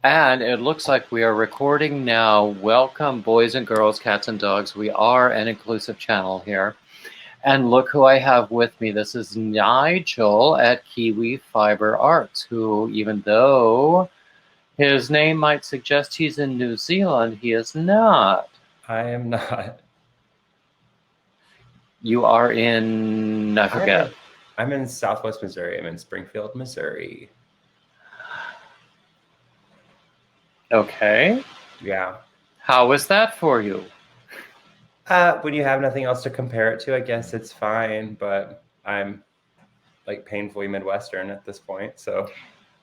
And it looks like we are recording now. Welcome, boys and girls, cats and dogs. We are an inclusive channel here. And look who I have with me. This is Nigel at Kiwi Fiber Arts, who, even though his name might suggest he's in New Zealand, he is not. I am not. You are in, I forget. I'm in Southwest Missouri. I'm in Springfield, Missouri. Okay. Yeah. How is that for you? When you have nothing else to compare it to, I guess it's fine, but I'm like painfully Midwestern at this point. So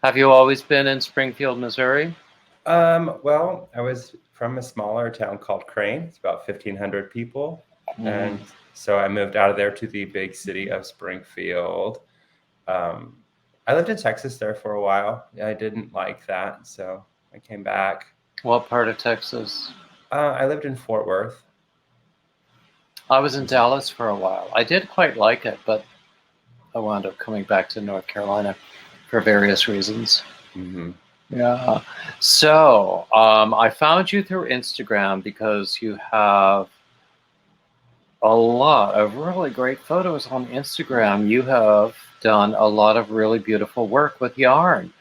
Have you always been in Springfield, Missouri? well, I was from a smaller town called Crane. It's about 1,500 people. And so I moved out of there to the big city of Springfield. I lived in Texas there for a while. I didn't like that, so I came back. What part of Texas? I lived in Fort Worth. I was in Dallas for a while. I did quite like it, but I wound up coming back to North Carolina for various reasons. Mm-hmm. Yeah. So I found you through Instagram because you have a lot of really great photos on Instagram. You have done a lot of really beautiful work with yarn.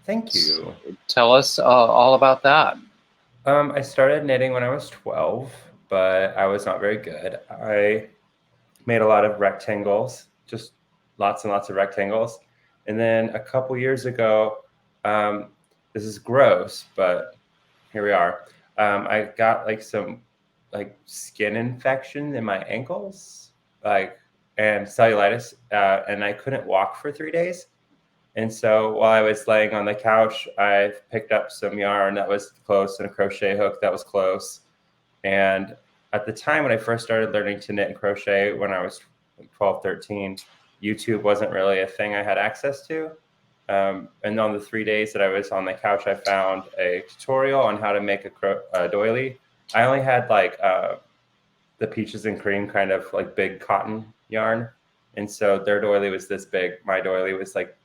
Thank you. Tell us all about that. I started knitting when I was 12, but I was not very good. I made a lot of rectangles, just lots and lots of rectangles. And then a couple years ago, this is gross, but here we are. I got like some skin infection in my ankles, and cellulitis, and I couldn't walk for 3 days. And so while I was laying on the couch, I picked up some yarn that was close and a crochet hook that was close. And at the time when I first started learning to knit and crochet when I was 12, 13, YouTube wasn't really a thing I had access to. And on the 3 days that I was on the couch, I found a tutorial on how to make a doily. I only had the peaches and cream kind of like big cotton yarn. And so their doily was this big. My doily was like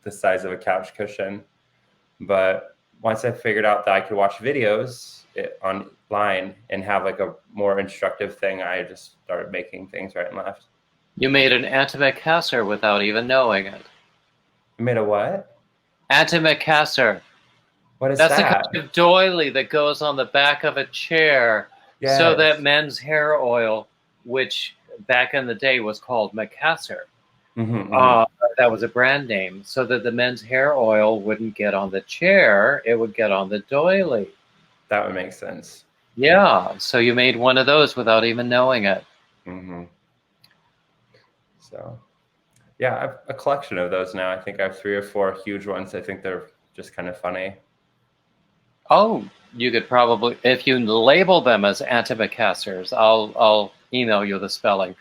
the size of a couch cushion. But once I figured out that I could watch videos online and have like a more instructive thing, I just started making things right and left. You made an antimacassar without even knowing it. You made a what? Antimacassar. What is That's that? a kind of doily that goes on the back of a chair so that Yes. men's hair oil, which back in the day was called macassar, Mm-hmm. that was a brand name, so that the men's hair oil wouldn't get on the chair, it would get on the doily. That would make sense. Yeah, so you made one of those without even knowing it. Mm-hmm. So, yeah, I have a collection of those now. I think I have 3 or 4 huge ones. I think they're just kind of funny. Oh, you could probably, if you label them as antimacassars, I'll email you the spelling.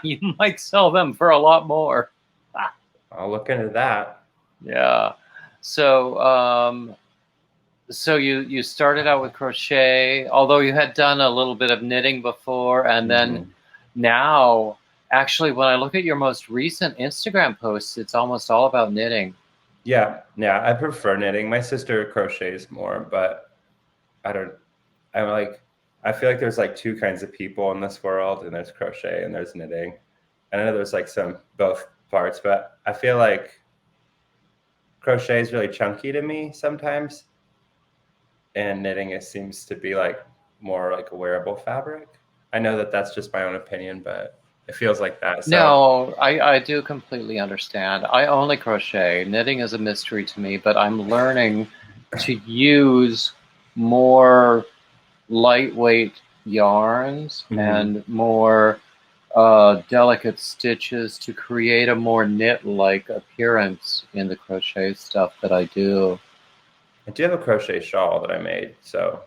You might sell them for a lot more. I'll look into that. Yeah. So, so you started out with crochet, although you had done a little bit of knitting before, and then now, actually, when I look at your most recent Instagram posts, it's almost all about knitting. Yeah, I prefer knitting. My sister crochets more, but I feel like there's like 2 kinds of people in this world, and there's crochet and there's knitting. And I know there's like some both parts, but I feel like crochet is really chunky to me sometimes, and knitting seems to be like more like a wearable fabric. I know that that's just my own opinion, but it feels like that. So No, I do completely understand. I only crochet. Knitting is a mystery to me, but I'm learning to use more lightweight yarns and more delicate stitches to create a more knit-like appearance in the crochet stuff that I do. I do have a crochet shawl that I made, so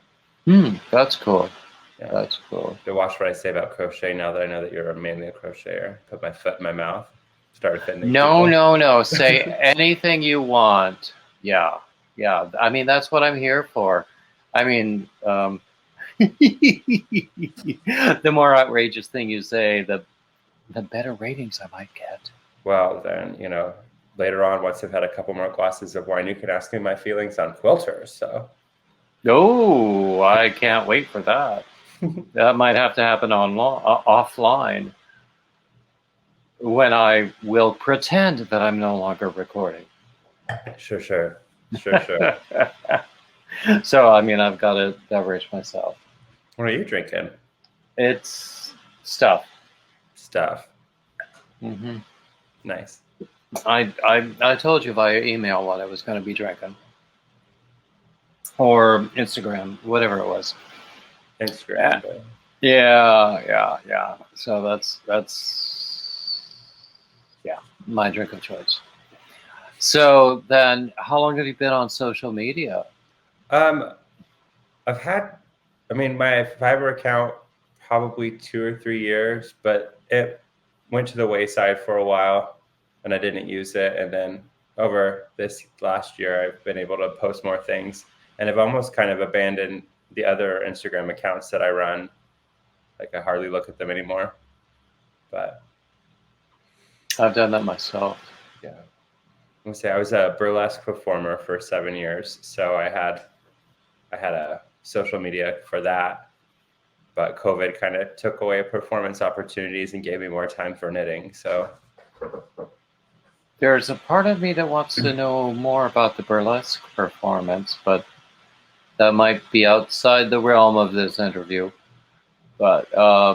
That's cool. yeah. That's cool. To watch what I say about crochet now that I know that you're mainly a crocheter. Put my foot in my mouth, start offending people. No. Say anything you want. Yeah. I mean, that's what I'm here for. I mean, the more outrageous thing you say, the better ratings I might get. Well, then, later on, once I've had a couple more glasses of wine, you can ask me my feelings on quilters. So, Oh, I can't wait for that. That might have to happen offline when I will pretend that I'm no longer recording. sure. So, I mean, I've got a beverage myself. What are you drinking? It's stuff. Mm-hmm. Nice. I told you via email what I was going to be drinking, or Instagram, whatever it was. Instagram. Yeah. So that's my drink of choice. So then, how long have you been on social media? I've had, my Fiverr account probably 2 or 3 years, but it went to the wayside for a while and I didn't use it. And then over this last year, I've been able to post more things, and I've almost kind of abandoned the other Instagram accounts that I run. Like, I hardly look at them anymore, but I've done that myself. yeah. I say I was a burlesque performer for 7 years, so I had a social media for that, but COVID kind of took away performance opportunities and gave me more time for knitting. So there's a part of me that wants to know more about the burlesque performance, but that might be outside the realm of this interview. But I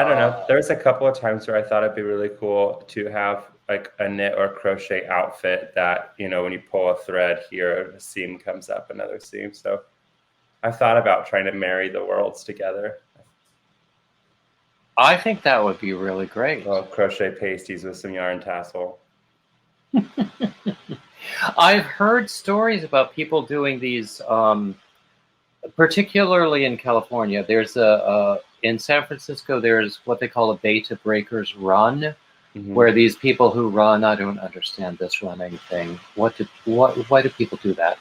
don't know. There's a couple of times where I thought it'd be really cool to have like a knit or crochet outfit that, when you pull a thread here, a seam comes up, another seam. So I've thought about trying to marry the worlds together. I think that would be really great. Well, crochet pasties with some yarn tassel. I've heard stories about people doing these, particularly in California. There's in San Francisco, there's what they call a Beta Breakers run, where these people who run, I don't understand this running thing. Why do people do that?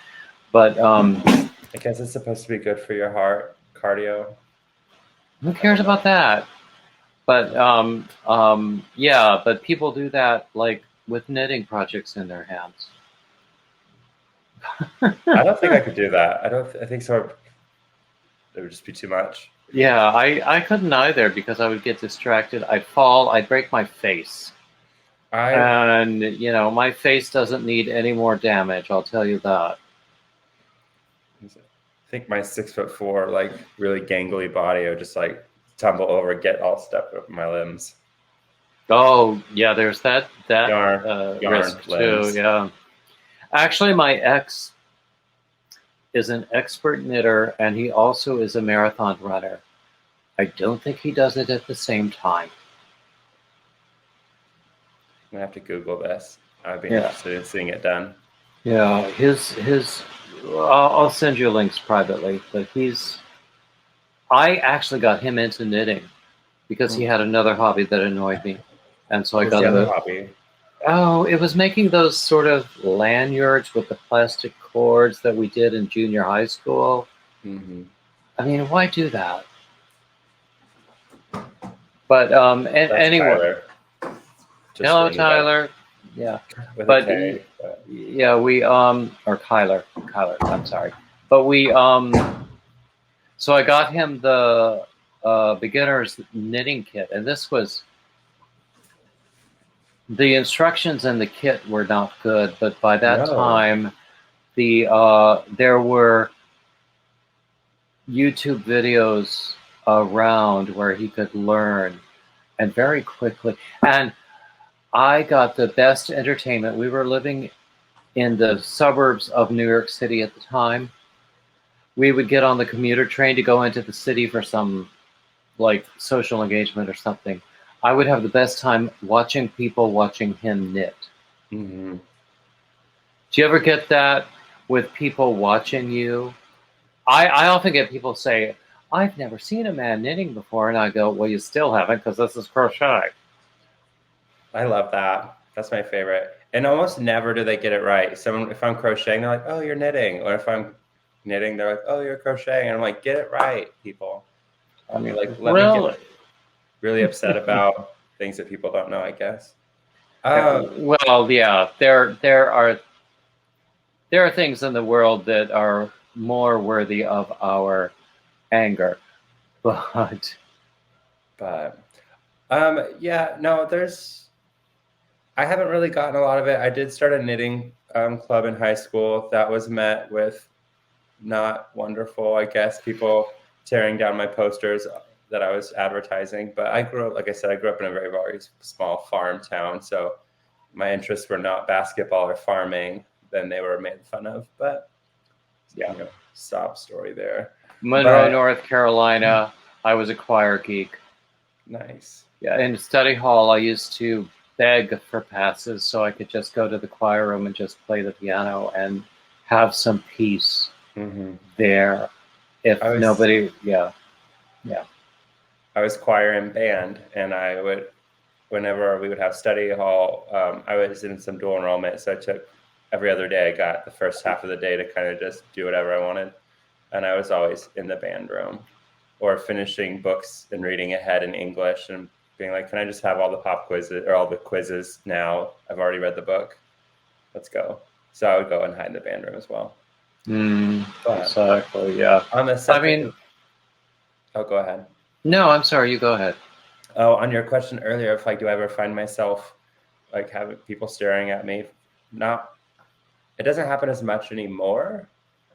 But I guess it's supposed to be good for your heart, cardio. Who cares about that? But but people do that like with knitting projects in their hands. I don't think I could do that. I think so. It would just be too much. Yeah, I couldn't either because I would get distracted. I'd fall. I'd break my face. And my face doesn't need any more damage. I'll tell you that. I think my 6'4", like really gangly body would just like tumble over, get all stuck up in my limbs. Oh yeah, there's that yarn risk limbs. too. Yeah, actually, my ex is an expert knitter, and he also is a marathon runner. I don't think he does it at the same time. I'm gonna have to Google this. I'd be interested in seeing it done. Yeah, I'll send you links privately, but I actually got him into knitting because he had another hobby that annoyed me. And so I got the hobby. Oh, it was making those sort of lanyards with the plastic cords that we did in junior high school. Mm-hmm. I mean, why do that? But anyway. Hello, Tyler. Yeah. But yeah, we or Kyler, I'm sorry. But we so I got him the beginner's knitting kit, and this was the instructions in the kit were not good, but by that time there were YouTube videos around where he could learn, and very quickly. And I got the best entertainment. We were living in the suburbs of New York City at the time. We would get on the commuter train to go into the city for some like social engagement or something. I would have the best time watching people watching him knit. Mm-hmm. Do you ever get that with people watching you? I often get people say, I've never seen a man knitting before. And I go, well, you still haven't, because this is crochet. I love that. That's my favorite. And almost never do they get it right. If I'm crocheting, they're like, oh, you're knitting. Or if I'm knitting, they're like, oh, you're crocheting. And I'm like, get it right, people. I mean, like, let me get really upset about things that people don't know, I guess. Well, yeah, there are things in the world that are more worthy of our anger, but yeah, no, I haven't really gotten a lot of it. I did start a knitting club in high school. That was met with not wonderful, I guess, people tearing down my posters that I was advertising. But I grew up, like I said, I grew up in a very, very small farm town. So my interests were not basketball or farming. Then they were made fun of. But yeah, sob story there. Monroe, North Carolina, I was a choir geek. Nice. Yeah, in study hall, I used to beg for passes so I could just go to the choir room and just play the piano and have some peace there. If nobody, yeah. I was choir and band, and I would, whenever we would have study hall, I was in some dual enrollment, so I took every other day. I got the first half of the day to kind of just do whatever I wanted, and I was always in the band room or finishing books and reading ahead in English and being like, can I just have all the pop quizzes or all the quizzes now? I've already read the book. Let's go. So I would go and hide in the band room as well. Exactly, yeah. On the second, oh, go ahead. No, I'm sorry. You go ahead. Oh, on your question earlier, if do I ever find myself having people staring at me? It doesn't happen as much anymore.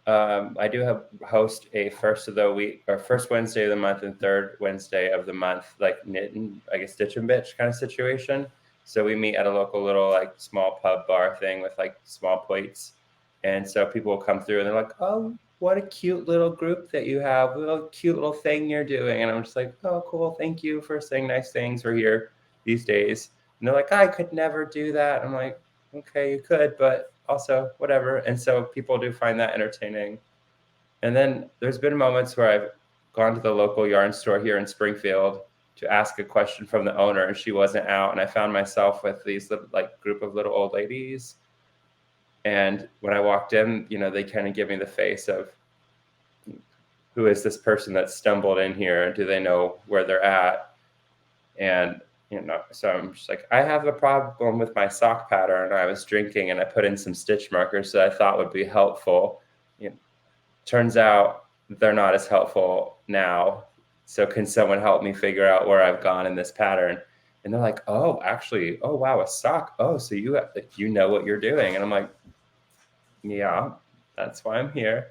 I do host a first of the week or first Wednesday of the month and third Wednesday of the month, knit and I guess stitch and bitch kind of situation. So we meet at a local little small pub bar thing with small plates. And so people will come through and they're like, oh, what a cute little group that you have, little cute little thing you're doing. And I'm just like, oh, cool. Thank you for saying nice things. We're here these days. And they're like, I could never do that. I'm like, okay, you could, but also whatever. And so people do find that entertaining. And then there's been moments where I've gone to the local yarn store here in Springfield to ask a question from the owner, and she wasn't out. And I found myself with these little, group of little old ladies. And when I walked in, they kind of give me the face of, who is this person that stumbled in here? Do they know where they're at? And, so I'm just like, I have a problem with my sock pattern. I was drinking and I put in some stitch markers that I thought would be helpful. Turns out they're not as helpful now. So can someone help me figure out where I've gone in this pattern? And they're like, oh, actually, oh, wow, a sock. Oh, so you know what you're doing. And I'm like, yeah, that's why I'm here.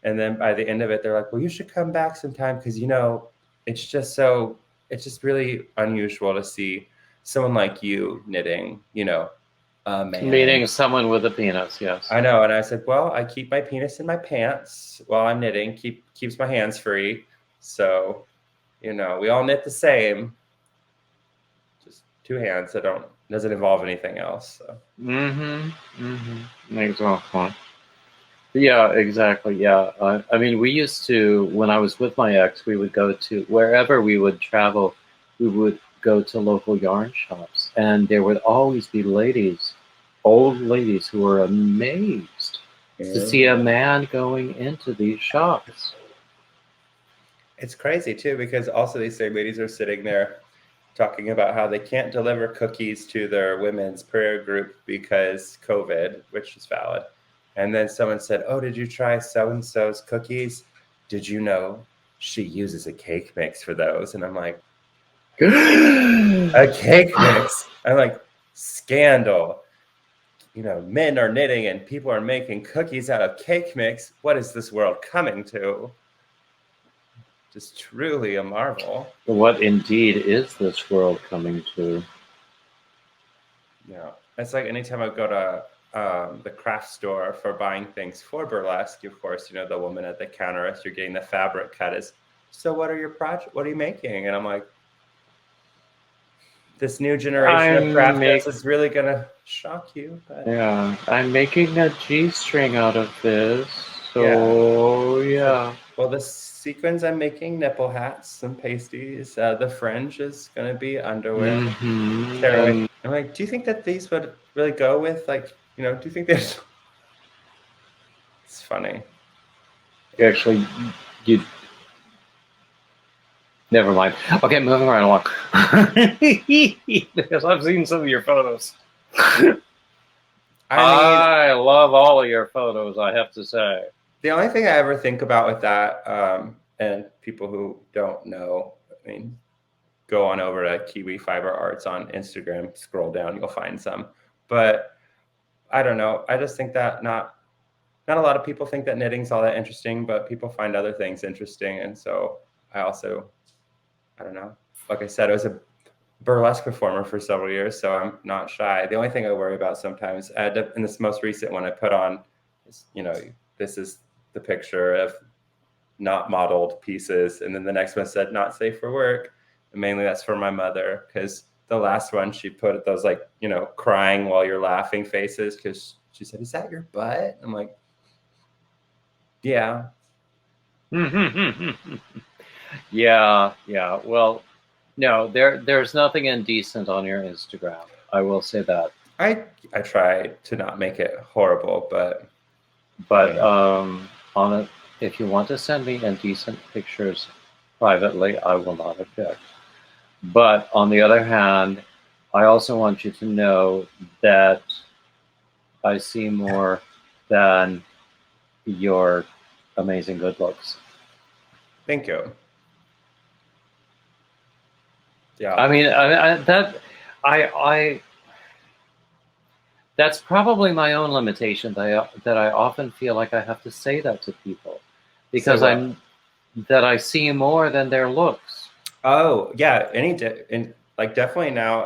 And then by the end of it, they're like, well, you should come back sometime because, it's just really unusual to see someone like you knitting, a man. Meeting someone with a penis, yes. I know. And I said, well, I keep my penis in my pants while I'm knitting, keeps my hands free. So, we all knit the same, just two hands that doesn't involve anything else. So. Exactly. Yeah, exactly. Yeah. I mean, we used to, when I was with my ex, we would go to, wherever we would travel, we would go to local yarn shops. And there would always be old ladies, who were amazed to see a man going into these shops. It's crazy, too, because also these same ladies are sitting there talking about how they can't deliver cookies to their women's prayer group because COVID, which is valid. And then someone said, oh, did you try so-and-so's cookies? Did you know she uses a cake mix for those? And I'm like, a cake mix? I'm like, scandal. Men are knitting and people are making cookies out of cake mix. What is this world coming to? Just truly a marvel. What indeed is this world coming to? Yeah. It's like anytime I go to the craft store for buying things for burlesque, of course, the woman at the counter as you're getting the fabric cut is, so what are your projects? What are you making? And I'm like, this new generation of crafters is really going to shock you. But... yeah, I'm making a G-string out of this. So, yeah. Well, the sequins, I'm making nipple hats, some pasties. The fringe is going to be underwear. I'm like, do you think that these would really go with, do you think there's... It's funny. Actually, you... Never mind. Okay, moving right along. Because I've seen some of your photos. I love all of your photos, I have to say. The only thing I ever think about with that, and people who don't know, I mean, go on over to Kiwi Fiber Arts on Instagram, scroll down, you'll find some. But I don't know. I just think that not a lot of people think that knitting's all that interesting, but people find other things interesting. And so I don't know. Like I said, I was a burlesque performer for several years, so I'm not shy. The only thing I worry about sometimes, in this most recent one I put on, is, this is the picture of not modeled pieces, and then the next one said not safe for work, and mainly that's for my mother, because the last one she put those crying while you're laughing faces, because she said, "Is that your butt?" I'm like, yeah. Yeah. Well, no, there's nothing indecent on your Instagram. I will say that. I try to not make it horrible, but on it, if you want to send me indecent pictures privately, I will not object. But on the other hand, I also want you to know that I see more than your amazing good looks. Thank you. Yeah. I mean, that's probably my own limitation. That I often feel like I have to say that to people because I see more than their looks. Oh yeah, definitely now.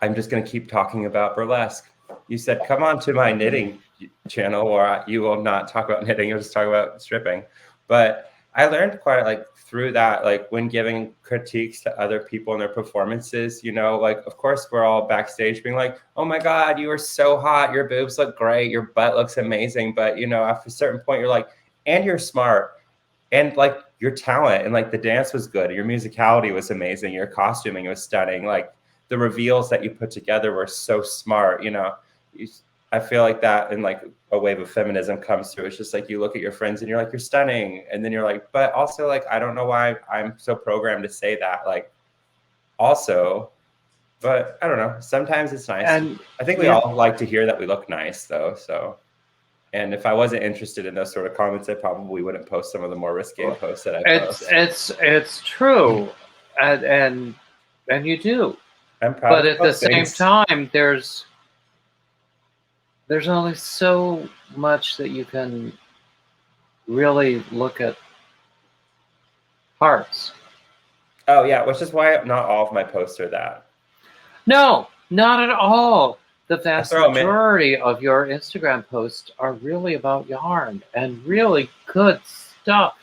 I'm just gonna keep talking about burlesque. You said come on to my knitting channel, or you will not talk about knitting. You'll just talk about stripping. But I learned quite through that, when giving critiques to other people and their performances, of course we're all backstage being like, oh my God, you are so hot. Your boobs look great. Your butt looks amazing. But, after a certain point, you're like, and you're smart. And your talent and the dance was good. Your musicality was amazing. Your costuming was stunning. The reveals that you put together were so smart. I feel like that and a wave of feminism comes through. It's just you look at your friends and you're like, you're stunning. And then you're like, but also I don't know why I'm so programmed to say that. Also, but I don't know. Sometimes it's nice. And I think we all like to hear that we look nice though. So, and if I wasn't interested in those sort of comments, I probably wouldn't post some of the more risque posts that I post. It's true. And you do. I'm proud. But at the same time, there's only so much that you can really look at parts. Oh yeah, which is why not all of my posts are that. No, not at all. The vast majority of your Instagram posts are really about yarn and really good stuff.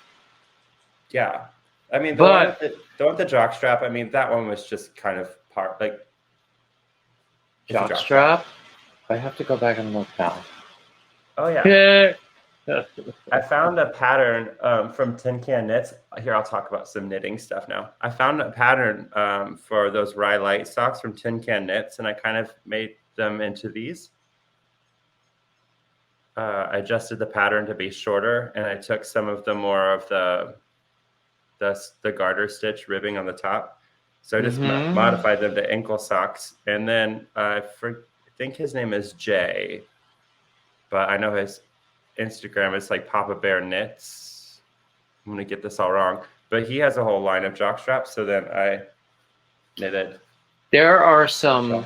Yeah. I mean, the one with the jockstrap, I mean, that one was just kind of jockstrap? I have to go back and look now. Oh, yeah. I found a pattern from Tin Can Knits. Here, I'll talk about some knitting stuff now. I found a pattern for those Rye Light socks from Tin Can Knits, and I kind of made them into these. I adjusted the pattern to be shorter, and I took some of the more of the garter stitch ribbing on the top. So I just modified them to ankle socks. And then I think his name is Jay, but I know his Instagram is Papa Bear Knits. I'm going to get this all wrong, but he has a whole line of jock straps. So then I knitted. There are some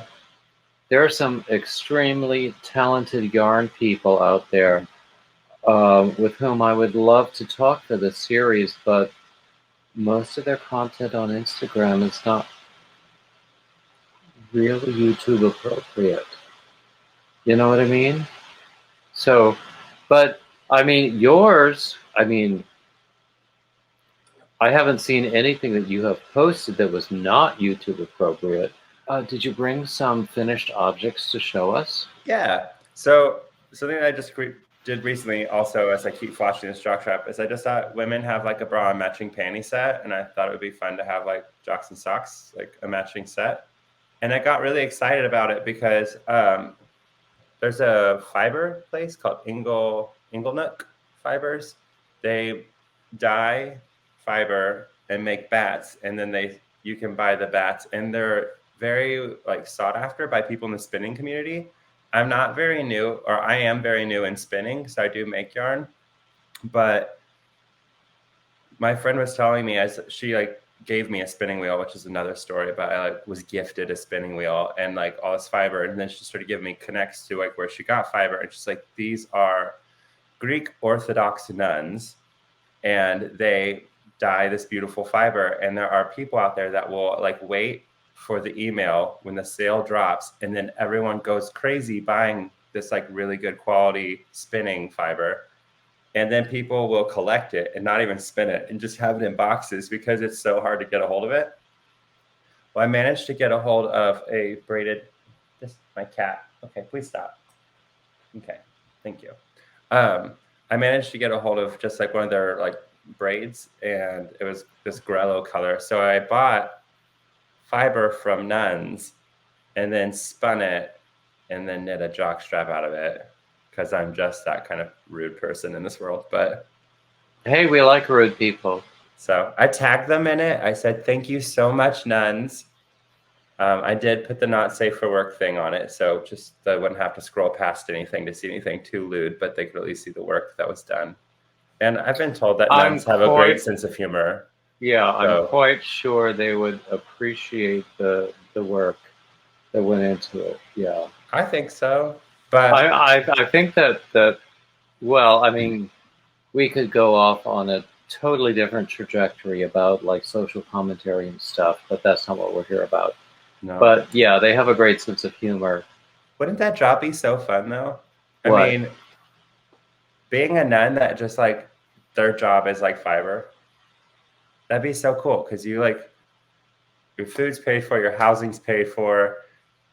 extremely talented yarn people out there with whom I would love to talk for this series, but most of their content on Instagram is not really YouTube appropriate. You know what I mean? So, but I mean, yours, I haven't seen anything that you have posted that was not YouTube appropriate. Did you bring some finished objects to show us? Yeah. So something that I just did recently also, as I keep flashing this jock strap, is I just thought women have a bra and matching panty set, and I thought it would be fun to have jocks and socks, a matching set. And I got really excited about it because there's a fiber place called Inglenook Fibers. They dye fiber and make bats, and then you can buy the bats, and they're very like sought after by people in the spinning community. I'm not very new, or I am very new in spinning, so I do make yarn. But my friend was telling me, as she like gave me a spinning wheel, which is another story, but I like was gifted a spinning wheel and like all this fiber, and then she started giving me connects to like where she got fiber, and she's like, these are Greek Orthodox nuns, and they dye this beautiful fiber, and there are people out there that will like wait for the email when the sale drops, and then everyone goes crazy buying this like really good quality spinning fiber. And then people will collect it and not even spin it and just have it in boxes because it's so hard to get a hold of it. Well, I managed to get a hold of a braided, just my cat. Okay, please stop. Okay, thank you. I managed to get a hold of just like one of their like braids, and it was this grello color. So I bought fiber from nuns and then spun it and then knit a jock strap out of it, because I'm just that kind of rude person in this world. But hey, we like rude people. So I tagged them in it. I said, thank you so much, nuns. I did put the not safe for work thing on it, so just I wouldn't have to scroll past anything to see anything too lewd, but they could at least see the work that was done. And I've been told that nuns have a great sense of humor. Yeah, so I'm quite sure they would appreciate the work that went into it. Yeah, I think so. But I think that well, I mean, we could go off on a totally different trajectory about like social commentary and stuff, but that's not what we're here about. No. But yeah, they have a great sense of humor. Wouldn't that job be so fun though? I mean, being a nun that just like their job is like fiber. That'd be so cool, because you like your food's paid for, your housing's paid for,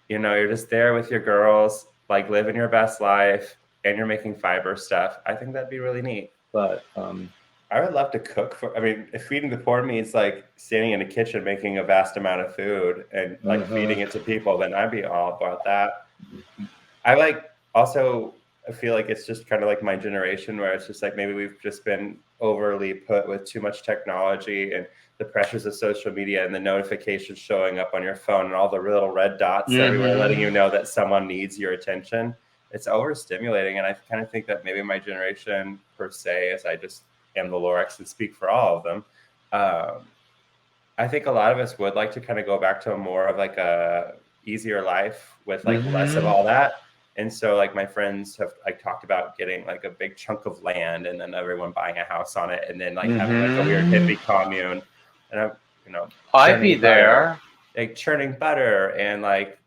you know, you're just there with your girls, like living your best life, and you're making fiber stuff. I think that'd be really neat. But I would love to cook for, I mean, if feeding the poor means like standing in a kitchen making a vast amount of food and like feeding it to people, then I'd be all about that. I like also, I feel like it's just kind of like my generation where it's just like maybe we've just been overly put with too much technology and the pressures of social media and the notifications showing up on your phone and all the little red dots everywhere letting you know that someone needs your attention. It's overstimulating. And I kind of think that maybe my generation per se, as I just am the Lorex and speak for all of them, I think a lot of us would like to kind of go back to a more of like a easier life with like less of all that. And so like my friends have like talked about getting like a big chunk of land and then everyone buying a house on it and then like having like a weird hippie commune. And I'm, you know, I'd be there, like churning butter and like,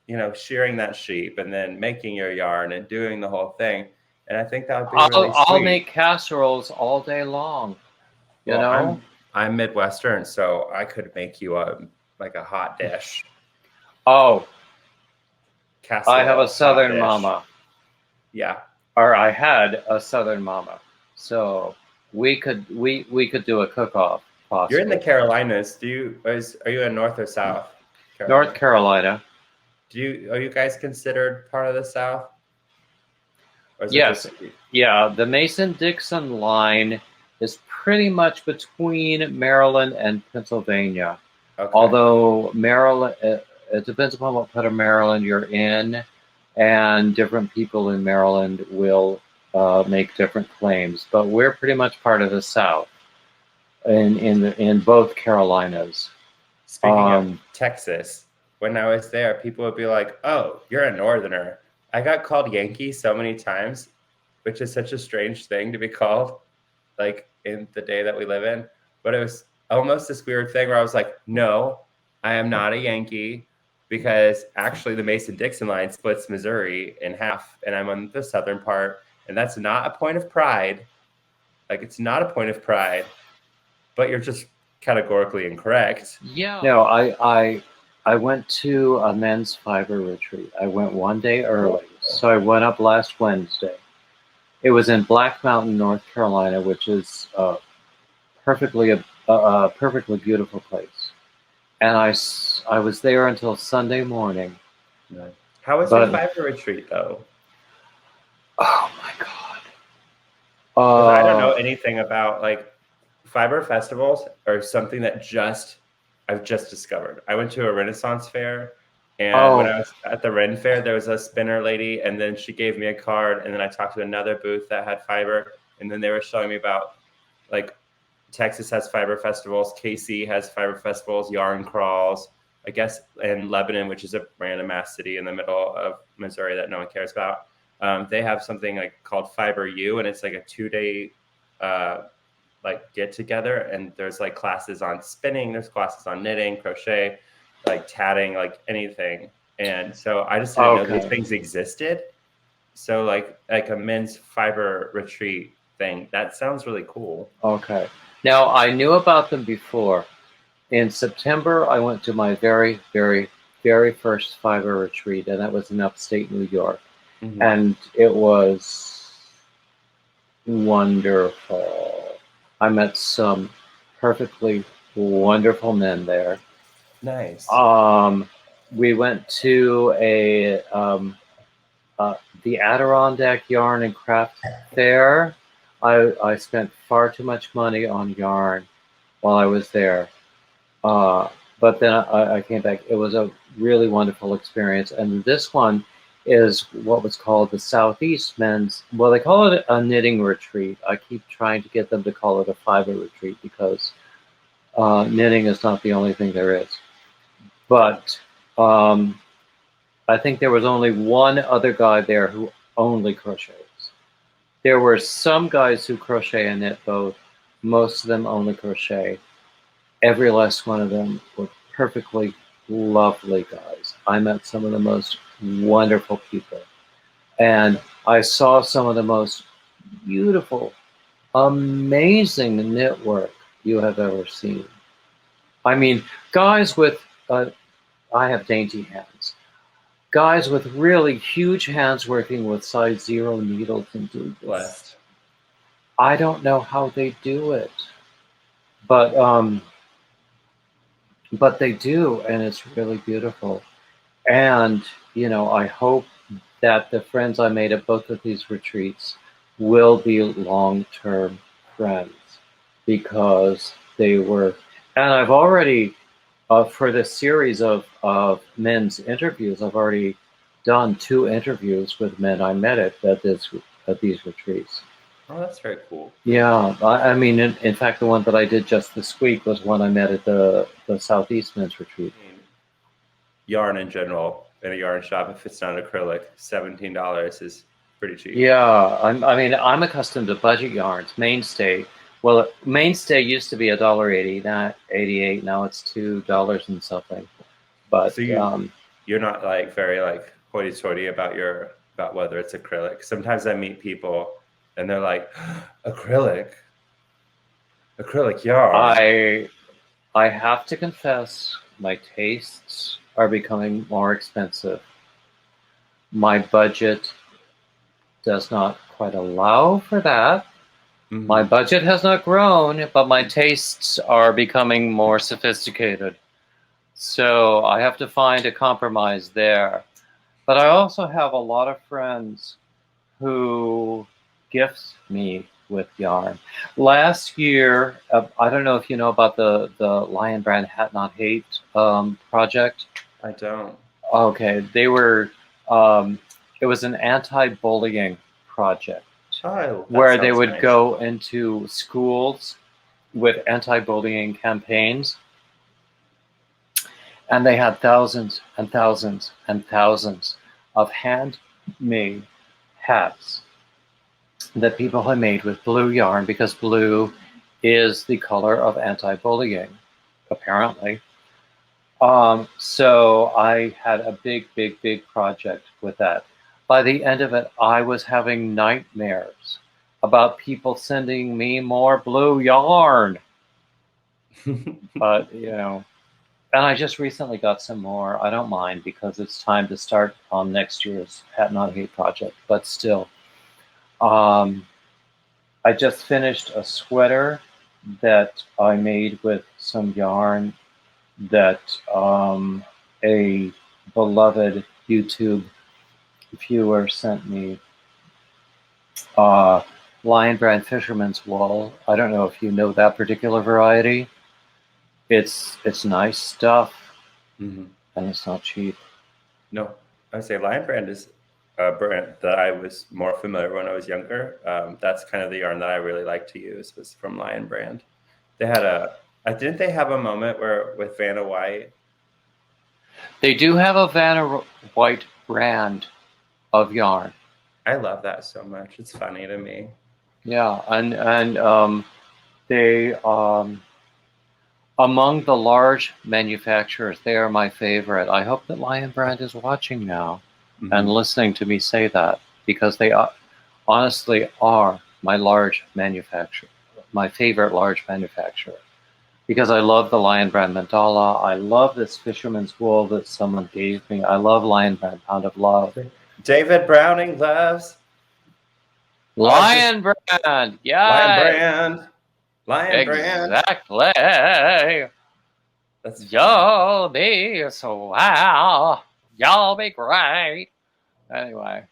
you know, shearing that sheep and then making your yarn and doing the whole thing. And I think that would be really sweet. I'll make casseroles all day long. You know, I'm Midwestern, so I could make you like a hot dish. Oh, casserole, I have a Southern mama. Yeah, or I had a Southern mama, so we could do a cook-off. Possibly. You're in the Carolinas. Are you in North or South Carolina? North Carolina. Are you guys considered part of the South? Yes. Yeah, the Mason-Dixon line is pretty much between Maryland and Pennsylvania. Okay. Although Maryland, it depends upon what part of Maryland you're in, and different people in Maryland will make different claims. But we're pretty much part of the South in both Carolinas. Speaking of Texas, when I was there, people would be like, "Oh, you're a Northerner." I got called Yankee so many times, which is such a strange thing to be called, like in the day that we live in. But it was almost this weird thing where I was like, no, I am not a Yankee, because actually the Mason-Dixon line splits Missouri in half, and I'm on the southern part, and that's not a point of pride. Like, it's not a point of pride, but you're just categorically incorrect. Yeah. No, I went to a men's fiber retreat. I went one day early, so I went up last Wednesday. It was in Black Mountain, North Carolina, which is a perfectly beautiful place. And I was there until Sunday morning. How was your fiber retreat, though? Oh my God! I don't know anything about like fiber festivals, or something that just I've just discovered. I went to a Renaissance fair, and when Oh, I was at the Ren fair, there was a spinner lady, and then she gave me a card, and then I talked to another booth that had fiber, and then they were showing me about like Texas has fiber festivals, KC has fiber festivals, yarn crawls, I guess, and Lebanon, which is a random ass city in the middle of Missouri that no one cares about. They have something like called Fiber U, and it's like a 2-day like get together, and there's like classes on spinning, there's classes on knitting, crochet, like tatting, like anything. And so I just didn't know those okay. things existed. So like a men's fiber retreat thing, that sounds really cool. Okay. Now, I knew about them before. In September, I went to my very, very, very first fiber retreat, and that was in upstate New York. Mm-hmm. And it was wonderful. I met some perfectly wonderful men there. Nice. We went to the Adirondack Yarn and Craft Fair. I spent far too much money on yarn while I was there. But then I came back. It was a really wonderful experience. And this one is what was called the Southeast Men's, well, they call it a knitting retreat. I keep trying to get them to call it a fiber retreat because knitting is not the only thing there is. But I think there was only one other guy there who only crochets. There were some guys who crochet and knit both. Most of them only crochet. Every last one of them were perfectly lovely guys. I met some of the most wonderful people. And I saw some of the most beautiful, amazing knit work you have ever seen. I mean, guys with, I have dainty hands. Guys with really huge hands working with size 0 needles and do this. Blessed. I don't know how they do it, but they do, and it's really beautiful. And I hope that the friends I made at both of these retreats will be long-term friends because they were. And I've already, for this series of men's interviews, I've already done 2 interviews with men I met at these retreats. Oh, that's very cool. Yeah, I mean, in fact, the one that I did just this week was one I met at the Southeast Men's Retreat. I mean, yarn in general in a yarn shop, if it's not acrylic, $17 is pretty cheap. Yeah, I'm accustomed to budget yarns. Mainstay, well, Mainstay used to be $1.80, not 88. Now it's $2 and something. But so you're not like very like hoity-toity about whether it's acrylic. Sometimes I meet people and they're like, acrylic yarn. I have to confess, my tastes are becoming more expensive. My budget does not quite allow for that. Mm-hmm. My budget has not grown, but my tastes are becoming more sophisticated. So I have to find a compromise there. But I also have a lot of friends who gift me with yarn. Last year, I don't know if you know about the Lion Brand Hat Not Hate project. I don't. Okay, they were. It was an anti-bullying project where they would go into schools with anti-bullying campaigns, and they had thousands and thousands and thousands of handmade hats that people had made with blue yarn, because blue is the color of anti-bullying, apparently. So I had a big project with that. By the end of it, I was having nightmares about people sending me more blue yarn. But, and I just recently got some more. I don't mind because it's time to start on next year's Hat Not Hate project, but still. I just finished a sweater that I made with some yarn that a beloved YouTube viewer sent me. Lion Brand Fisherman's Wool. I don't know if you know that particular variety. It's nice stuff, Mm-hmm. and it's not cheap. No, I would say Lion Brand is a brand that I was more familiar when I was younger. That's kind of the yarn that I really like to use was from Lion Brand. They had didn't they have a moment where with Vanna White? They do have a Vanna White brand of yarn. I love that so much. It's funny to me. Yeah, and they among the large manufacturers, they are my favorite. I hope that Lion Brand is watching now and listening to me say that, because they honestly are my large manufacturer, my favorite large manufacturer. Because I love the Lion Brand mandala. I love this fisherman's wool that someone gave me. I love Lion Brand Pound of Love. David Browning loves Lion Brand, yeah. Lion Brand. Lion Brand. Exactly. That's You'll be so wow. You'll be great. Anyway.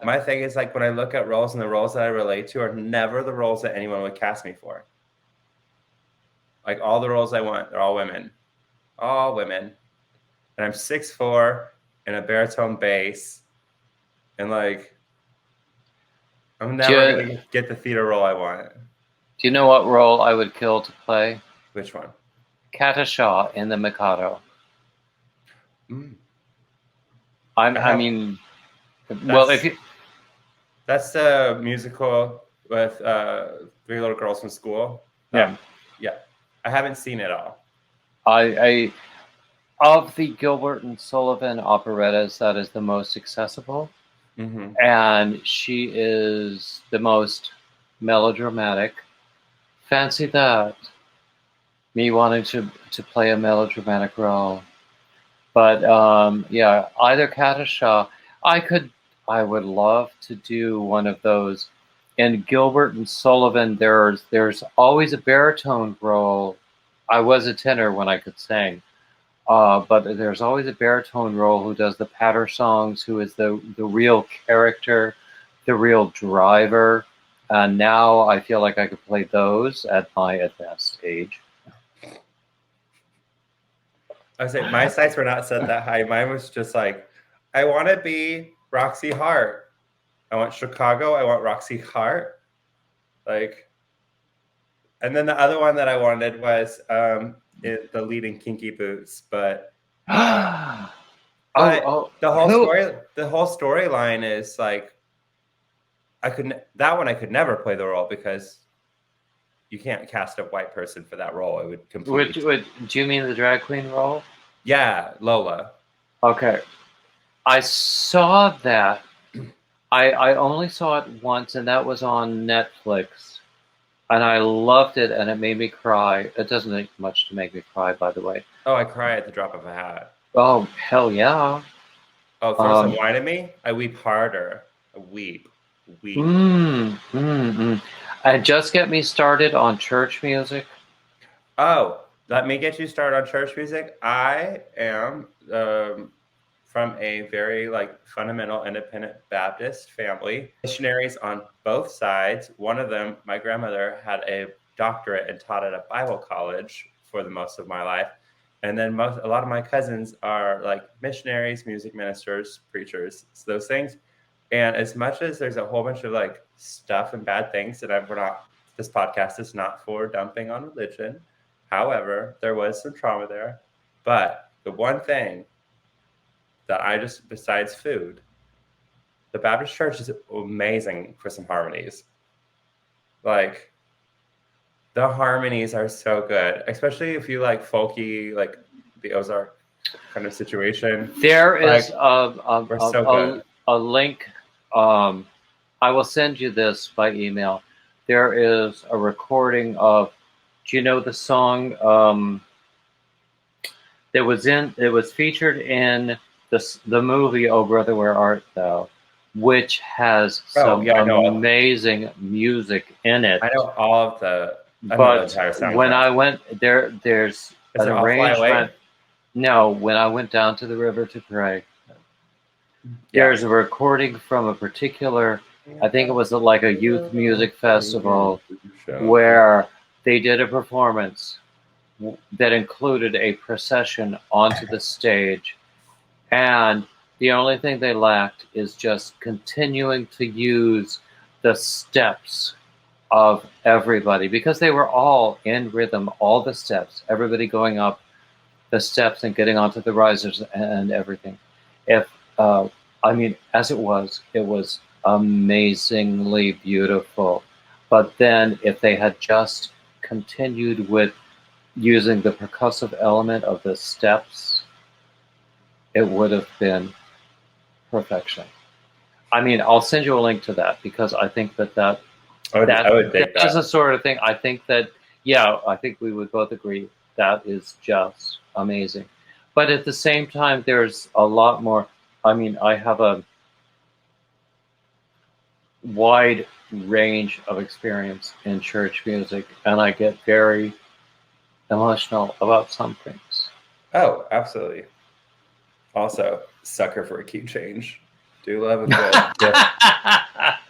My thing is, like, when I look at roles, and the roles that I relate to are never the roles that anyone would cast me for. Like, all the roles I want, they're all women. All women. And I'm 6'4" and a baritone bass. And, like, I'm never going to get the theater role I want. Do you know what role I would kill to play? Which one? Kata Shaw in The Mikado. Mm. I mean, well, if you... That's the musical with 3 little girls from school. Yeah. Yeah. I haven't seen it all. I of the Gilbert and Sullivan operettas, that is the most accessible. Mm-hmm. And she is the most melodramatic. Fancy that. Me wanting to play a melodramatic role. But yeah, either Kata Shaw. I would love to do one of those. In Gilbert and Sullivan, there's always a baritone role. I was a tenor when I could sing. But there's always a baritone role who does the patter songs, who is the real character, the real driver. And now I feel like I could play those at my advanced age. I would say my sights were not set that high. Mine was just like, I want to be Roxy Hart. I want Chicago. I want Roxy Hart. Like, and then the other one that I wanted was the lead in Kinky Boots, but the whole storyline is like, I could never play the role because you can't cast a white person for that role. It would completely. Do you mean the drag queen role? Yeah, Lola. Okay, I saw that. I only saw it once, and that was on Netflix. And I loved it, and it made me cry. It doesn't take much to make me cry, by the way. Oh, I cry at the drop of a hat. Oh, hell yeah. Oh, throw some wine at me? I weep harder. I weep. And just get me started on church music. Oh, let me get you started on church music. I am from a very fundamental independent Baptist family. Missionaries on both sides. One of them, my grandmother, had a doctorate and taught at a Bible college for the most of my life. And then a lot of my cousins are like missionaries, music ministers, preachers, those things. And as much as there's a whole bunch of stuff and bad things that this podcast is not for dumping on religion. However, there was some trauma there. But the one thing that besides food, the Baptist church is amazing for some harmonies. Like, the harmonies are so good, especially if you like folky, like the Ozark kind of situation. There is a link. I will send you this by email. There is a recording of, do you know the song that was featured in the movie "Oh Brother, Where Art Thou," which has some amazing music in it. I know all of the. But when I went there's an arrangement. No, when I went down to the river to pray, there's a recording from a particular, I think it was like a youth music festival, where they did a performance that included a procession onto the stage, and the only thing they lacked is just continuing to use the steps of everybody, because they were all in rhythm, all the steps, everybody going up the steps and getting onto the risers and everything. If I mean, as it was amazingly beautiful. But then if they had just continued with using the percussive element of the steps, it would have been perfection. I mean, I'll send you a link to that, because I think that I would dig that's that. the sort of thing. I think that, yeah, I think we would both agree that is just amazing. But at the same time, there's a lot more. I mean, I have a wide range of experience in church music, and I get very emotional about some things. Oh, absolutely. Also, sucker for a key change. Do love a good.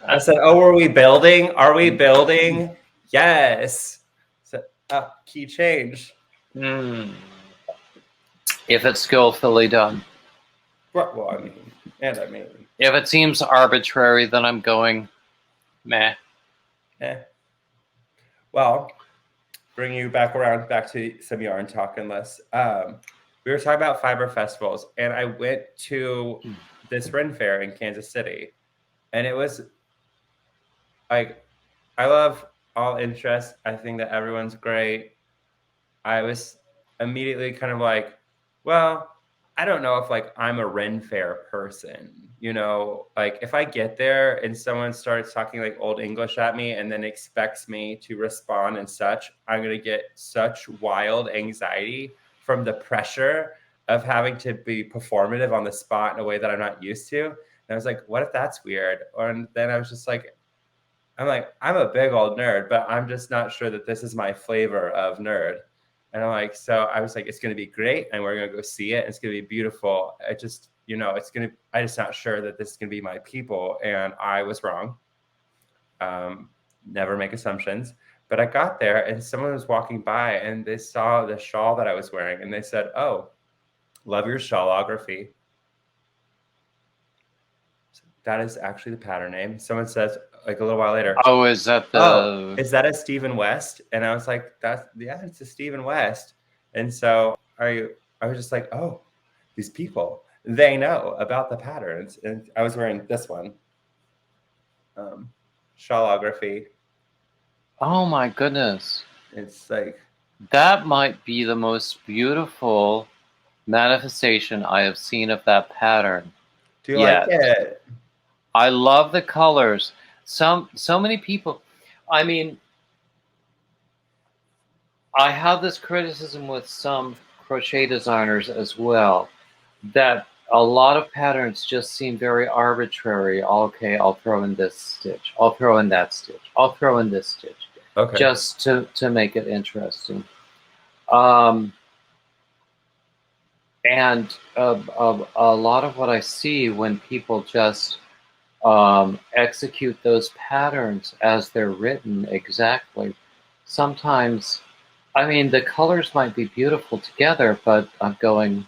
I said, "Oh, are we building? Are we building? Yes." So, key change. If it's skillfully done. Well, I mean, if it seems arbitrary, then I'm going, meh. Well, bring you back to some yarn talk and less. We were talking about fiber festivals, and I went to this Ren Fair in Kansas City, and it was like, I love all interests. I think that everyone's great. I was immediately kind of like, well, I don't know if like I'm a Ren Fair person, you know, like if I get there and someone starts talking like old English at me and then expects me to respond and such, I'm going to get such wild anxiety from the pressure of having to be performative on the spot in a way that I'm not used to. And I was like, what if that's weird? And then I was just like, I'm a big old nerd, but I'm just not sure that this is my flavor of nerd. And I was like, it's going to be great. And we're going to go see it. It's going to be beautiful. I just, I'm just not sure that this is going to be my people. And I was wrong. Never make assumptions. But I got there and someone was walking by and they saw the shawl that I was wearing. And they said, "Oh, love your shawlography." That is actually the pattern name. Someone says, like a little while later, "Oh, is that is that a Stephen West?" And I was like, it's a Stephen West. And so I was just like, oh, these people, they know about the patterns. And I was wearing this one, shawlography. Oh my goodness. It's like, that might be the most beautiful manifestation I have seen of that pattern. Do you like it? I love the colors. So many people, I mean, I have this criticism with some crochet designers as well, that a lot of patterns just seem very arbitrary. Okay, I'll throw in this stitch. I'll throw in that stitch. I'll throw in this stitch. Okay. Just to make it interesting. And a lot of what I see when people just execute those patterns as they're written exactly, sometimes, I mean, the colors might be beautiful together, but I'm going,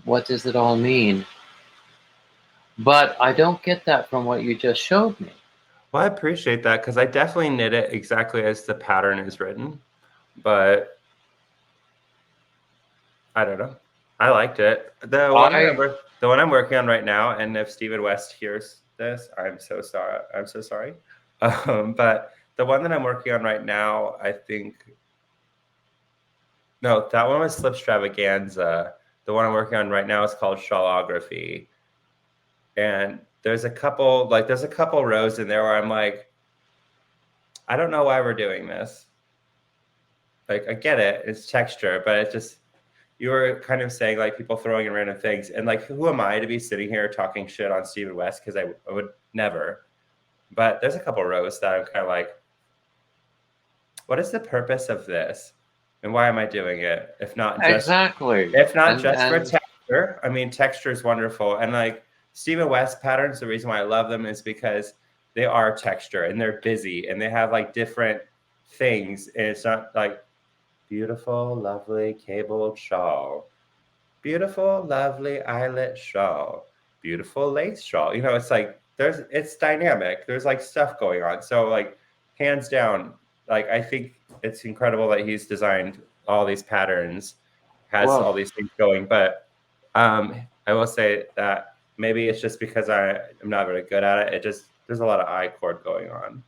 what does it all mean? But I don't get that from what you just showed me. Well, I appreciate that, because I definitely knit it exactly as the pattern is written, but I don't know. I liked it. The one I'm working on right now, and if Stephen West hears this, I'm so sorry. I'm so sorry. But the one that I'm working on right now, I think, no, that one was Slipstravaganza. The one I'm working on right now is called Shawlography. And there's a couple rows in there where I'm like, I don't know why we're doing this. Like, I get it, it's texture, but it just, you were kind of saying like people throwing in random things, and like, who am I to be sitting here talking shit on Stephen West? Because I would never. But there's a couple rows that I'm kind of like, what is the purpose of this, and why am I doing it? If not just for texture. I mean, texture is wonderful, and like Stephen West patterns, the reason why I love them is because they are texture and they're busy and they have like different things, and it's not like Beautiful, lovely cabled shawl. Beautiful, lovely eyelet shawl. Beautiful lace shawl. You know, it's like it's dynamic. There's like stuff going on. So like hands down, like I think it's incredible that he's designed all these patterns, has Well, all these things going. But I will say that maybe it's just because I am not very good at it. It just there's a lot of eye cord going on.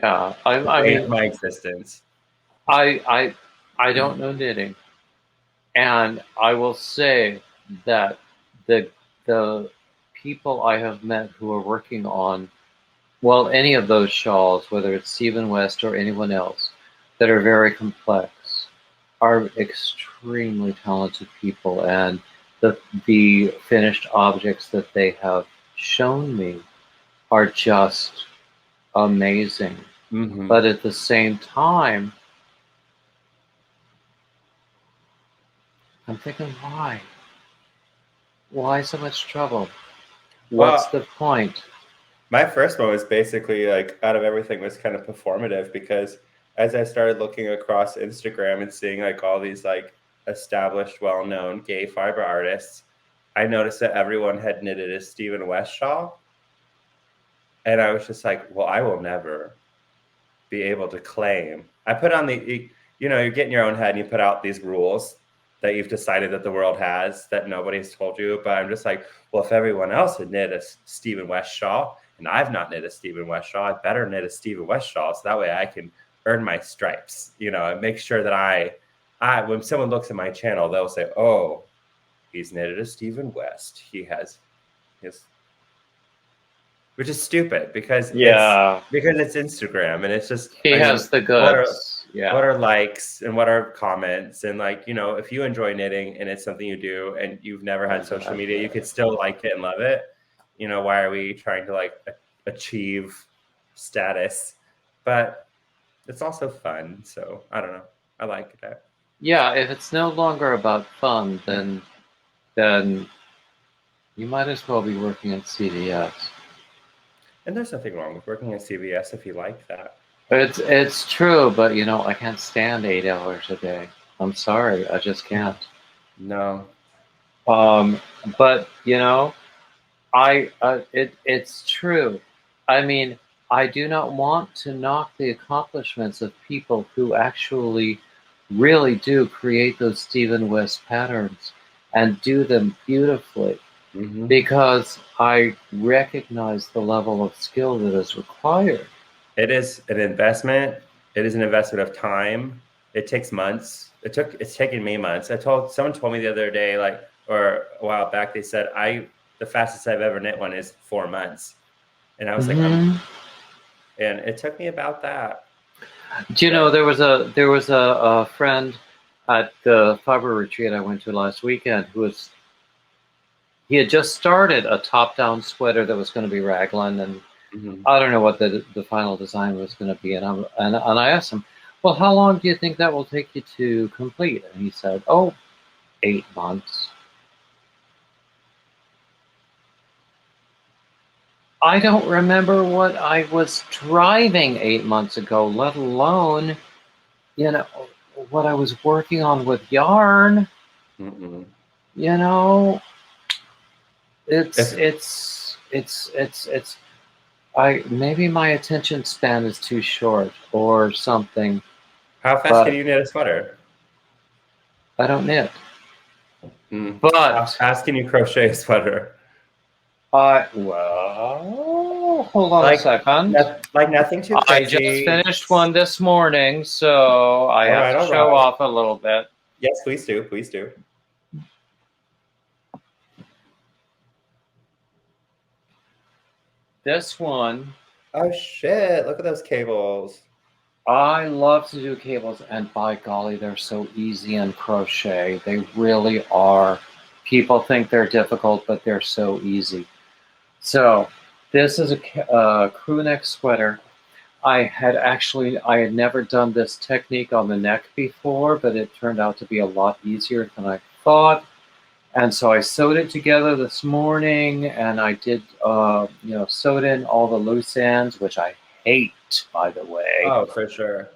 yeah. I mean, My existence. I I don't know knitting, and I will say that the the people I have met who are working on, well, any of those shawls, whether it's Stephen West or anyone else, that are very complex, are extremely talented people, and the finished objects that they have shown me are just amazing. Mm-hmm. But at the same time, I'm thinking, why? Why so much trouble? What's Well, the point? my first one was basically like out of everything was kind of performative because as I started looking across Instagram and seeing like all these like established, well-known gay fiber artists, I noticed that everyone had knitted a Stephen West shawl. And I was just like, well, I will never be able to claim. I put on you know, you get in your own head and you put out these rules that you've decided that the world has that nobody's told you. But I'm just like, well, if everyone else had knit a Stephen West shawl and I've not knit a Stephen West shawl, I better knit a Stephen West shawl so that way I can earn my stripes, you know, and make sure that I when someone looks at my channel, they'll say, oh, he's knitted a Stephen West. He has his, which is stupid because it's Instagram and it's just, He I mean, has the what are goods. Yeah. what are likes and what are comments and like, you know, if you enjoy knitting and it's something you do and you've never had social media, you could still like it and love it. You know, why are we trying to like achieve status? But it's also fun. So I don't know. I like that. Yeah, if it's no longer about fun, then you might as well be working at CVS. And there's nothing wrong with working at CVS if you like that. It's true, but you know, I can't stand 8 hours a day. I'm sorry, I just can't. No. But you know, it's true. I mean, I do not want to knock the accomplishments of people who actually really do create those Stephen West patterns and do them beautifully, Mm-hmm. because I recognize the level of skill that is required. It is an investment. It is an investment of time. It takes months. It's taken me months. Someone told me the other day, like, or a while back, they said the fastest I've ever knit one is 4 months. And I was like, and it took me about that. Do you know, there was a friend at the fiber retreat I went to last weekend he had just started a top-down sweater that was going to be raglan, and I don't know what the final design was going to be, and I asked him, well, how long do you think that will take you to complete? And he said, oh, 8 months. I don't remember what I was driving 8 months ago, let alone, you know, what I was working on with yarn. Mm-mm. You know, it's I maybe my attention span is too short or something. How fast can you knit a sweater? I don't knit. But how fast can you crochet a sweater? Well, hold on a second. Like nothing too crazy. I just finished one this morning, so I have to show off a little bit. Yes, please do. Please do. This one. Oh shit! Look at those cables. I love to do cables, and by golly, they're so easy in crochet. They really are. People think they're difficult, but they're so easy. So this is a crew neck sweater. I had never done this technique on the neck before, but it turned out to be a lot easier than I thought. And so I sewed it together this morning, and I did, sewed in all the loose ends, which I hate, by the way. Oh, for sure.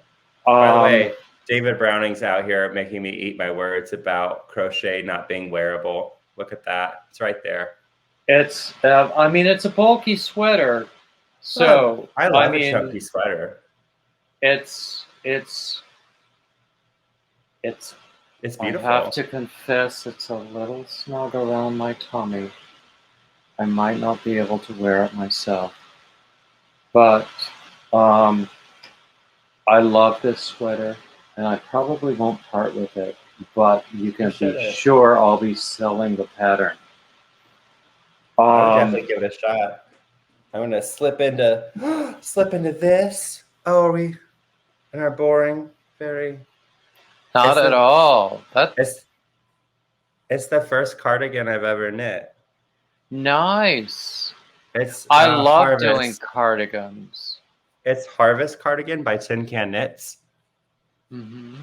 By the way, David Browning's out here making me eat my words about crochet not being wearable. Look at that. It's right there. It's, I mean, it's a bulky sweater. So, I I love a mean, chunky sweater. it's It's I beautiful. have to confess, it's a little snug around my tummy. I might not be able to wear it myself. But I love this sweater, and I probably won't part with it. But you can be sure I'll be selling the pattern. I would definitely give it a shot. I'm gonna slip into this. Oh, are we in our boring? Very. Not at all. It's the first cardigan I've ever knit. Nice. It's I love Harvest. doing cardigans. It's Harvest cardigan by Tin Can Knits. Mm-hmm.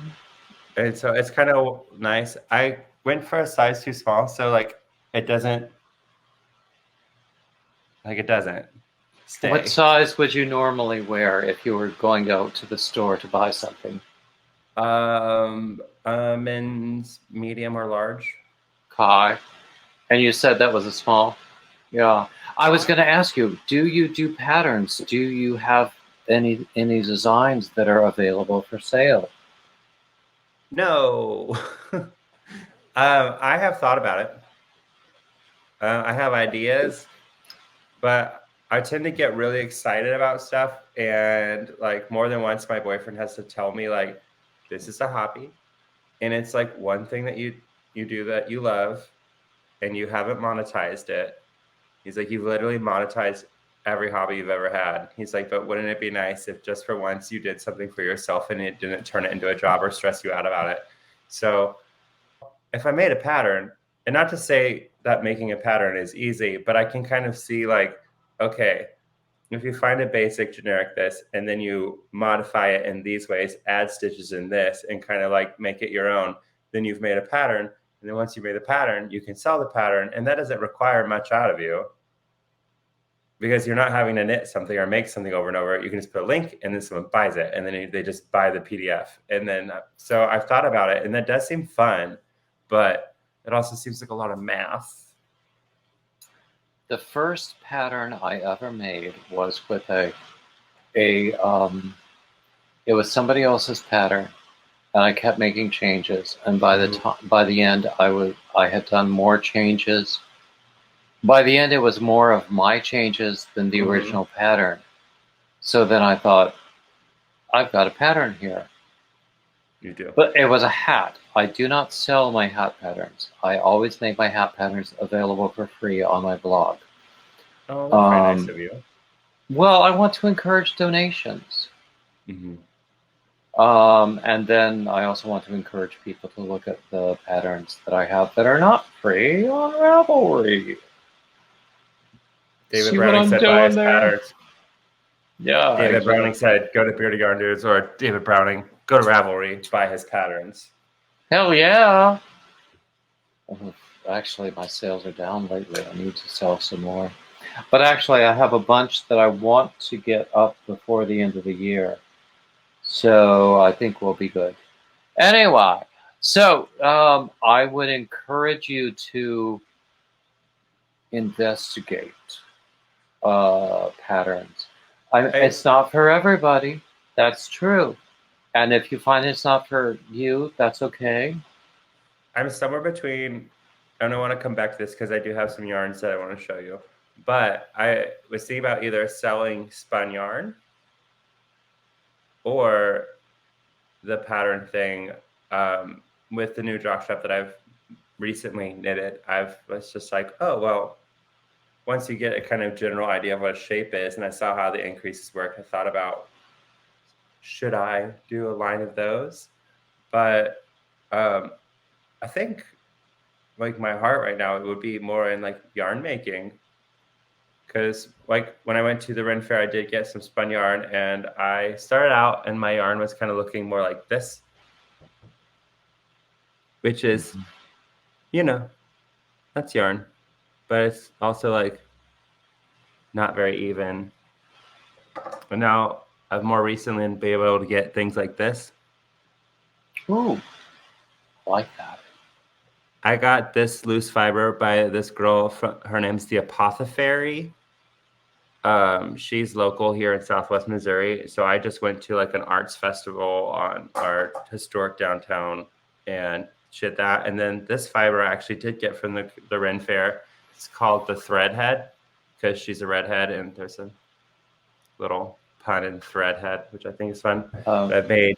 And so it's kind of nice. I went for a size too small, so like it doesn't stay. What size would you normally wear if you were going out to the store to buy something? Men's medium or large. Kai. And you said that was a small? Yeah. I was going to ask you, do you do patterns? Do you have any designs that are available for sale? No. I have thought about it. I have ideas, but I tend to get really excited about stuff, and like more than once my boyfriend has to tell me like, this is a hobby, and it's like one thing that you do that you love and you haven't monetized it. He's like, you've literally monetized every hobby you've ever had. He's like, but wouldn't it be nice if just for once you did something for yourself and it didn't turn it into a job or stress you out about it? So if I made a pattern, and not to say that making a pattern is easy, but I can kind of see like, okay, if you find a basic generic this and then you modify it in these ways, add stitches in this and kind of like make it your own, then you've made a pattern. And then once you made the pattern, you can sell the pattern, and that doesn't require much out of you because you're not having to knit something or make something over and over. You can just put a link and then someone buys it, and then they just buy the PDF. And then, so I've thought about it, and that does seem fun, but it also seems like a lot of math. The first pattern I ever made was with it was somebody else's pattern, and I kept making changes. And by the end, I had done more changes. By the end, it was more of my changes than the original pattern. So then I thought, I've got a pattern here. You do. But it was a hat. I do not sell my hat patterns. I always make my hat patterns available for free on my blog. Oh, that's very nice of you. Well, I want to encourage donations. Mm-hmm. And then I also want to encourage people to look at the patterns that I have that are not free on Ravelry. David Browning said buy his patterns. Yeah. David Browning said go to Beardy Yarn Dudes, or David Browning, go to Ravelry, buy his patterns. Hell yeah. Actually, my sales are down lately. I need to sell some more. But actually, I have a bunch that I want to get up before the end of the year. So I think we'll be good. Anyway, so I would encourage you to investigate patterns. It's not for everybody. That's true. And if you find it's not for you, that's okay. I'm somewhere between, and I want to come back to this because I do have some yarns that I want to show you. But I was thinking about either selling spun yarn or the pattern thing. With the new jockstrap that I've recently knitted, I was just like, oh, well, once you get a kind of general idea of what a shape is, and I saw how the increases work, I thought about, should I do a line of those? But I think like my heart right now, it would be more in like yarn making. Because like when I went to the Ren Fair, I did get some spun yarn, and I started out and my yarn was kind of looking more like this, which is, you know, that's yarn, but it's also like not very even. But now I've more recently been able to get things like this. Ooh, I like that. I got this loose fiber by this girl. Her name's the Apothecary. She's local here in Southwest Missouri. So I just went to like an arts festival on our historic downtown and she did that. And then this fiber I actually did get from the Ren Fair. It's called the Threadhead because she's a redhead and there's a little pun in threadhead, which I think is fun. I've made.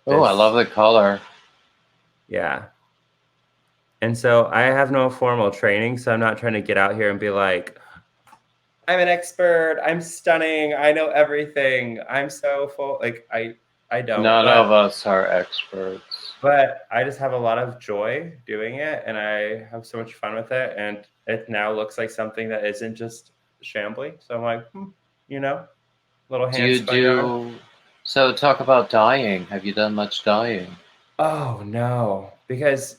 Oh, I love the color. Yeah. And so I have no formal training, so I'm not trying to get out here and be like, I'm an expert, I'm stunning, I know everything, I'm so full. Like I don't. None of us are experts. But I just have a lot of joy doing it and I have so much fun with it. And it now looks like something that isn't just shambly. So I'm like, little hands. So talk about dyeing. Have you done much dyeing? Oh no, because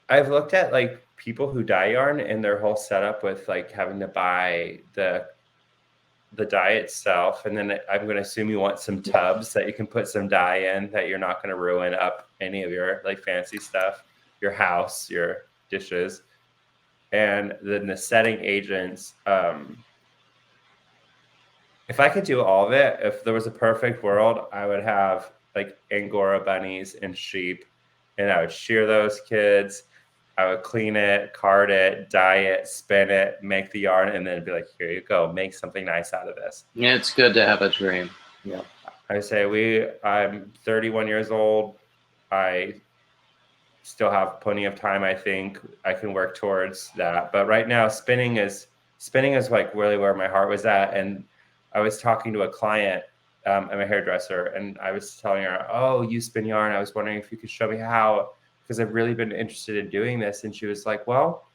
I've looked at like people who dye yarn and their whole setup with like having to buy the dye itself, and then I'm going to assume you want some tubs that you can put some dye in that you're not going to ruin up any of your like fancy stuff, your house, your dishes, and then the setting agents. If I could do all of it, if there was a perfect world, I would have like Angora bunnies and sheep, and I would shear those kids. I would clean it, card it, dye it, spin it, make the yarn, and then be like, here you go, make something nice out of this. Yeah, it's good to have a dream. Yeah. I say I'm 31 years old. I still have plenty of time. I think I can work towards that. But right now, spinning is like really where my heart was at. And I was talking to a client, I'm a hairdresser, and I was telling her, oh, you spin yarn. I was wondering if you could show me how, because I've really been interested in doing this. And she was like, well,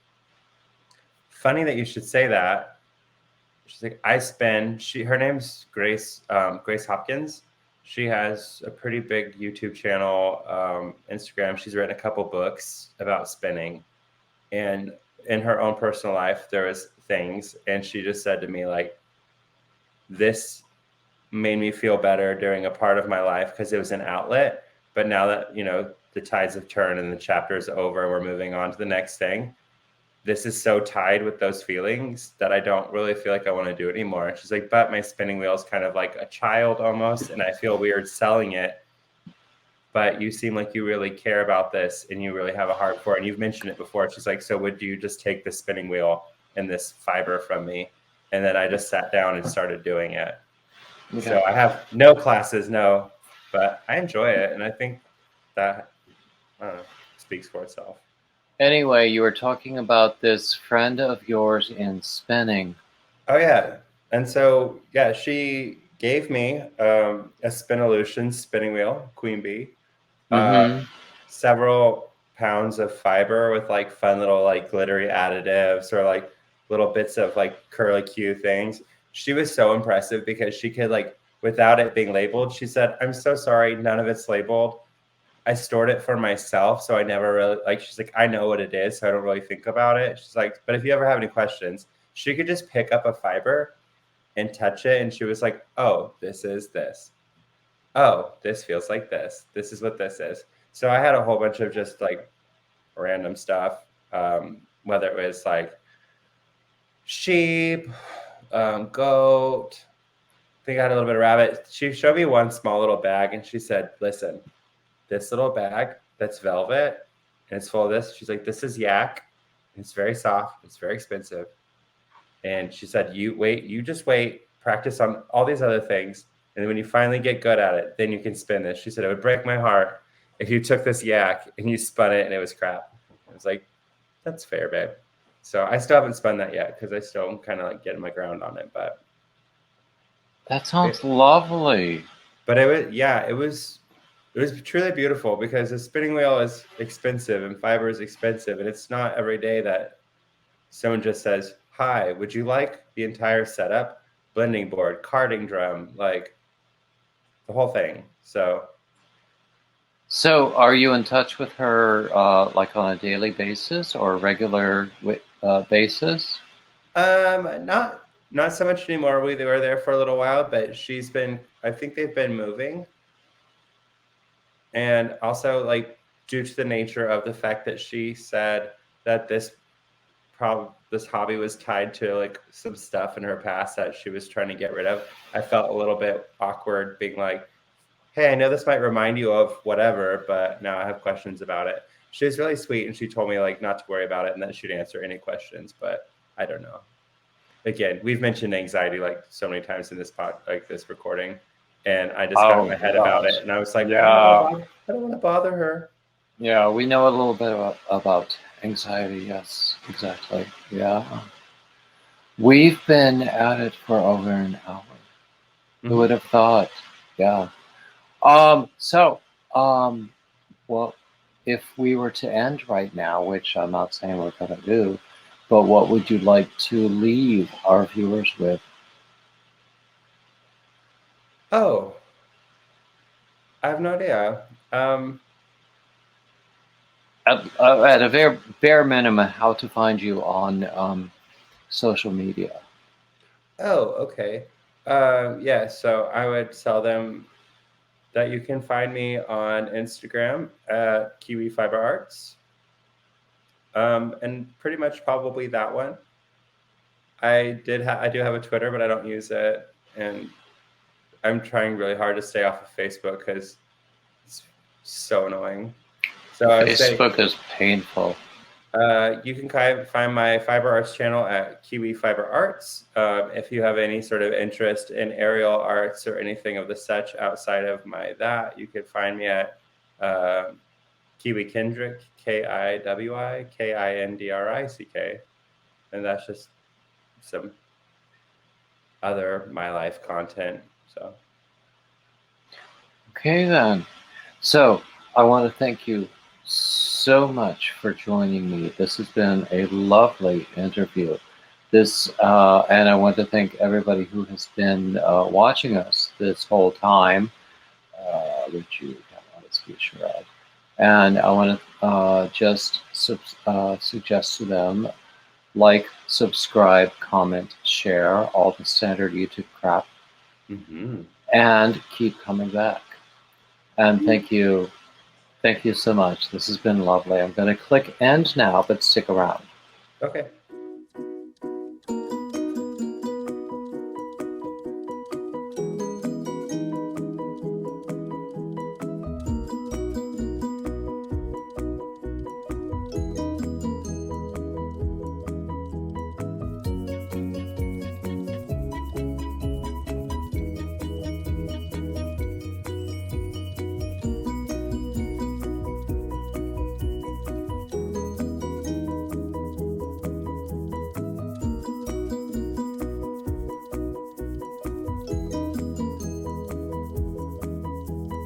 funny that you should say that. She's like, I spin. Her name's Grace Hopkins. She has a pretty big YouTube channel, Instagram. She's written a couple books about spinning. And in her own personal life, there was things. And she just said to me, like, this made me feel better during a part of my life because it was an outlet. But now that, the tides have turned and the chapter is over, we're moving on to the next thing. This is so tied with those feelings that I don't really feel like I want to do it anymore. And she's like, but my spinning wheel is kind of like a child almost, and I feel weird selling it. But you seem like you really care about this and you really have a heart for it. And you've mentioned it before. She's like, so would you just take the spinning wheel and this fiber from me? And then I just sat down and started doing it. Okay. So I have no classes, but I enjoy it. And I think that speaks for itself. Anyway, you were talking about this friend of yours in spinning. Oh, yeah. And so, yeah, she gave me a Spinolution spinning wheel, Queen Bee, several pounds of fiber with like fun little like glittery additives or like little bits of like curlicue things. She was so impressive because she could like, without it being labeled, she said, I'm so sorry, none of it's labeled. I stored it for myself, so I never really she's like, I know what it is, so I don't really think about it. She's like, but if you ever have any questions, she could just pick up a fiber and touch it. And she was like, oh, this is this. Oh, this feels like this. This is what this is. So I had a whole bunch of just like random stuff, whether it was like sheep, goat. I think I had a little bit of rabbit. She showed me one small little bag and she said, listen, this little bag that's velvet and it's full of this. She's like, this is yak. It's very soft. It's very expensive. And she said, you just wait, practice on all these other things. And when you finally get good at it, then you can spin this. She said, it would break my heart if you took this yak and you spun it and it was crap. I was like, that's fair, babe. So I still haven't spun that yet because I still am kind of like getting my ground on it. But that sounds lovely. But it was truly beautiful because a spinning wheel is expensive and fiber is expensive. And it's not every day that someone just says, hi, would you like the entire setup? Blending board, carding drum, like the whole thing. So are you in touch with her like on a daily basis or a regular basis? Not so much anymore. We were there for a little while, but I think they've been moving. And also, like, due to the nature of the fact that she said that this hobby was tied to like some stuff in her past that she was trying to get rid of. I felt a little bit awkward being like, hey, I know this might remind you of whatever, but now I have questions about it. She was really sweet, and she told me like not to worry about it and that she'd answer any questions, but I don't know. Again, we've mentioned anxiety like so many times in this this recording, and I just got in my head about it, and I was like, Yeah. I don't want to bother her. Yeah, we know a little bit about anxiety. Yes, exactly. Yeah. We've been at it for over an hour. Who would have thought? Yeah. Well, if we were to end right now, which I'm not saying we're going to do, but what would you like to leave our viewers with? Oh, I have no idea. At a very bare minimum, how to find you on social media. Oh, okay. Yeah, so I would tell them that you can find me on Instagram at Kiwi Fiber Arts. And pretty much probably that one. I do have a Twitter, but I don't use it. And I'm trying really hard to stay off of Facebook because it's so annoying. So Facebook is painful. You can find my Fiber Arts channel at Kiwi Fiber Arts. If you have any sort of interest in aerial arts or anything of the such outside of you could find me at Kiwi Kindrick, KiwiKindrick, and that's just some other my life content. So okay then. So I want to thank you so much for joining me. This has been a lovely interview. And I want to thank everybody who has been watching us this whole time, which you can't always be sure of. And I want to just suggest to them, like, subscribe, comment, share, all the standard YouTube crap, and keep coming back. And thank you. Thank you so much. This has been lovely. I'm going to click end now, but stick around. Okay.